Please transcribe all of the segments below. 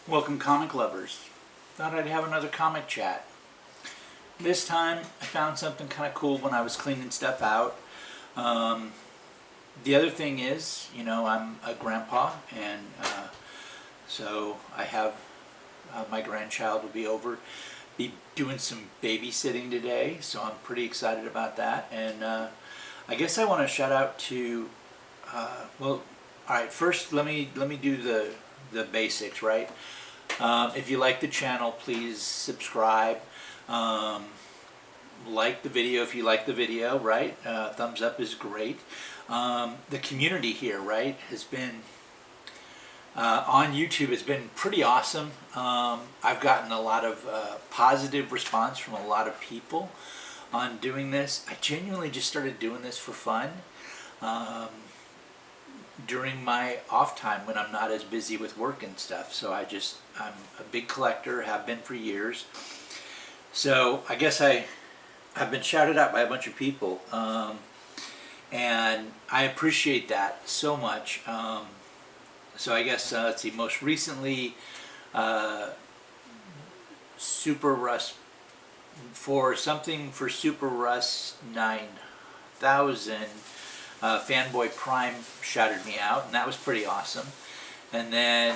Welcome, comic lovers. Thought I'd have another comic chat. This time I found something kind of cool when I was cleaning stuff out. Um, the other thing is, I'm a grandpa, and so I have my grandchild will be doing some babysitting today, so I'm pretty excited about that. And I guess I want to shout out to, all right, first let me do the basics, right? If you like the channel, please subscribe. Like the video if you like the video, right? Thumbs up is great. The community here, right, has been on YouTube has been pretty awesome. I've gotten a lot of positive response from a lot of people on doing this. I genuinely just started doing this for fun. During my off time when I'm not as busy with work and stuff. So I'm a big collector, have been for years. So I guess I've been shouted out by a bunch of people, and I appreciate that so much. So I guess, let's see, most recently, Super Russ, for Super Russ 9000, Fanboy Prime shouted me out, and that was pretty awesome. And then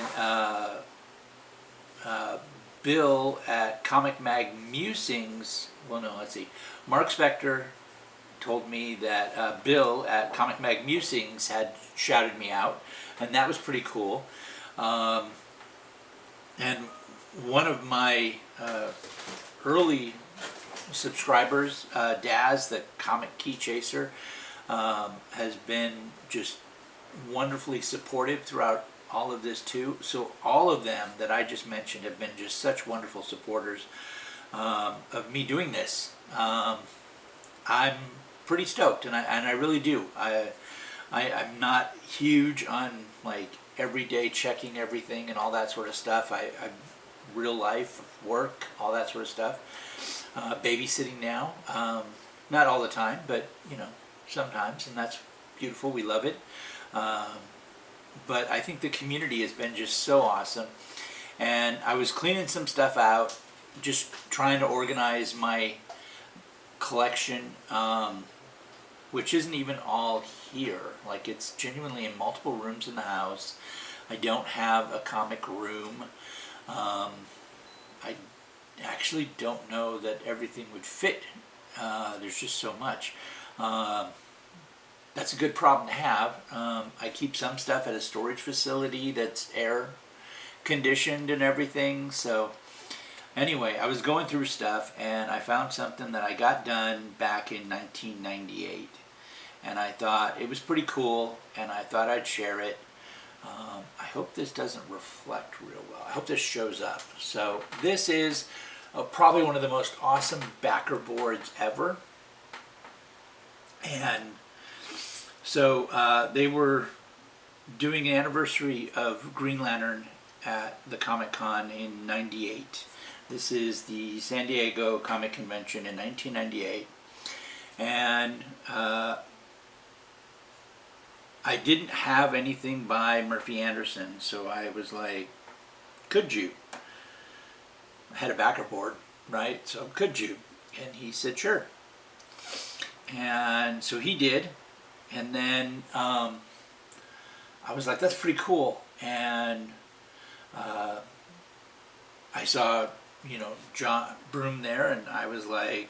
Bill at Comic Mag Musings, Mark Spector told me that Bill at Comic Mag Musings had shouted me out, and that was pretty cool. And one of my early subscribers, Daz, the Comic Key Chaser, has been just wonderfully supportive throughout all of this too. So all of them that I just mentioned have been just such wonderful supporters of me doing this. I'm pretty stoked, and I really do. I'm not huge on like everyday checking everything and all that sort of stuff. I'm real life, work, all that sort of stuff. Babysitting now, not all the time, but sometimes, and that's beautiful. We love it. But I think the community has been just so awesome. And I was cleaning some stuff out, just trying to organize my collection, which isn't even all here. Like, it's genuinely in multiple rooms in the house. I don't have a comic room. I actually don't know that everything would fit. There's just so much. That's a good problem to have. I keep some stuff at a storage facility that's air conditioned and everything. So anyway, I was going through stuff and I found something that I got done back in 1998. And I thought it was pretty cool, and I thought I'd share it. I hope this doesn't reflect real well. I hope this shows up. So this is probably one of the most awesome backer boards ever. And so they were doing an anniversary of Green Lantern at the Comic-Con in '98. This is the San Diego Comic Convention in 1998. And I didn't have anything by Murphy Anderson, so I was like, could you? I had a backer board, right? So could you? And he said, sure. And so he did. And then I was like, that's pretty cool. And I saw, John Broom there, and I was like,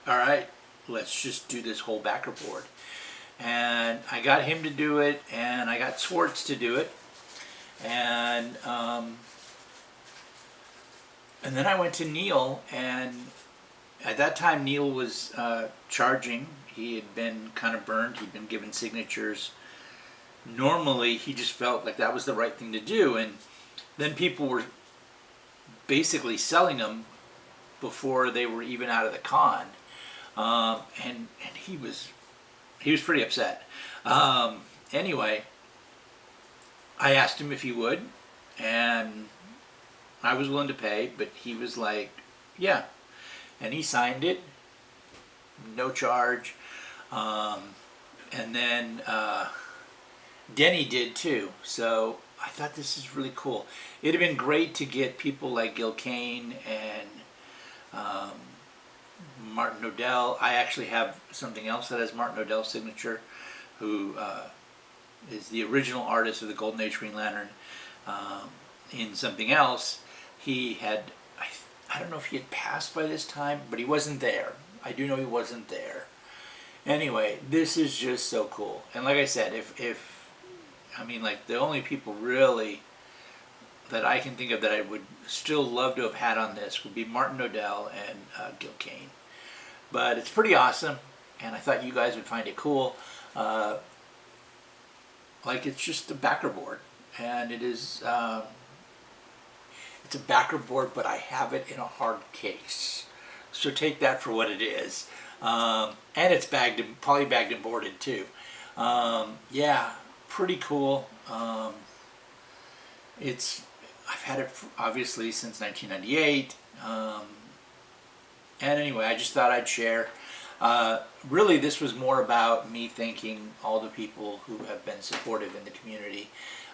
all right, let's just do this whole backer board. And I got him to do it, and I got Swartz to do it. And then I went to Neil, and at that time Neil was charging. He had been kind of burned. He'd been given signatures. Normally, he just felt like that was the right thing to do. And then people were basically selling them before they were even out of the con. And he was pretty upset. Anyway, I asked him if he would, and I was willing to pay, but he was like, yeah. And he signed it, no charge. And then Denny did too. So I thought this is really cool. It'd have been great to get people like Gil Kane and um, Martin Odell. I actually have something else that has Martin Odell's signature, who is the original artist of the Golden Age Green Lantern. In something else, he had, I don't know if he had passed by this time, but he wasn't there. I do know he wasn't there. Anyway, this is just so cool. And like I said, if I mean, like, the only people really that I can think of that I would still love to have had on this would be Martin Odell and Gil Kane. But it's pretty awesome, and I thought you guys would find it cool. Like, it's just a backer board, and it is, it's a backer board, but I have it in a hard case. So take that for what it is. And it's bagged and polybagged and boarded too. Yeah, pretty cool. I've had it obviously since 1998. And anyway, I just thought I'd share. Really, this was more about me thanking all the people who have been supportive in the community.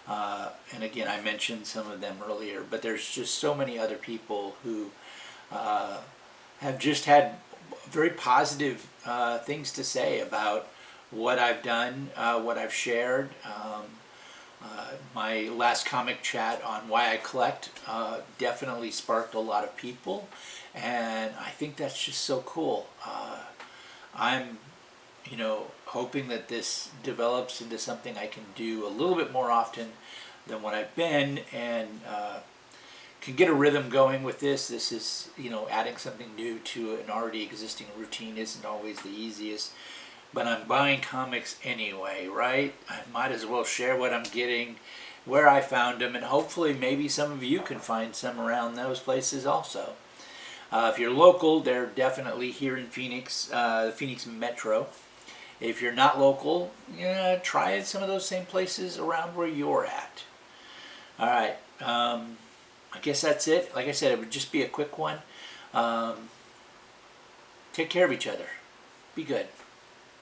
And again, I mentioned some of them earlier, but there's just so many other people who have just had very positive things to say about what I've done, what I've shared. My last comic chat on why I collect definitely sparked a lot of people, and I think that's just so cool. I'm, hoping that this develops into something I can do a little bit more often than what I've been, and can get a rhythm going with this. This is, adding something new to an already existing routine isn't always the easiest. But I'm buying comics anyway, right? I might as well share what I'm getting, where I found them, and hopefully maybe some of you can find some around those places also. If you're local, they're definitely here in Phoenix, the Phoenix Metro. If you're not local, try some of those same places around where you're at. All right, I guess that's it. Like I said, it would just be a quick one. Take care of each other. Be good.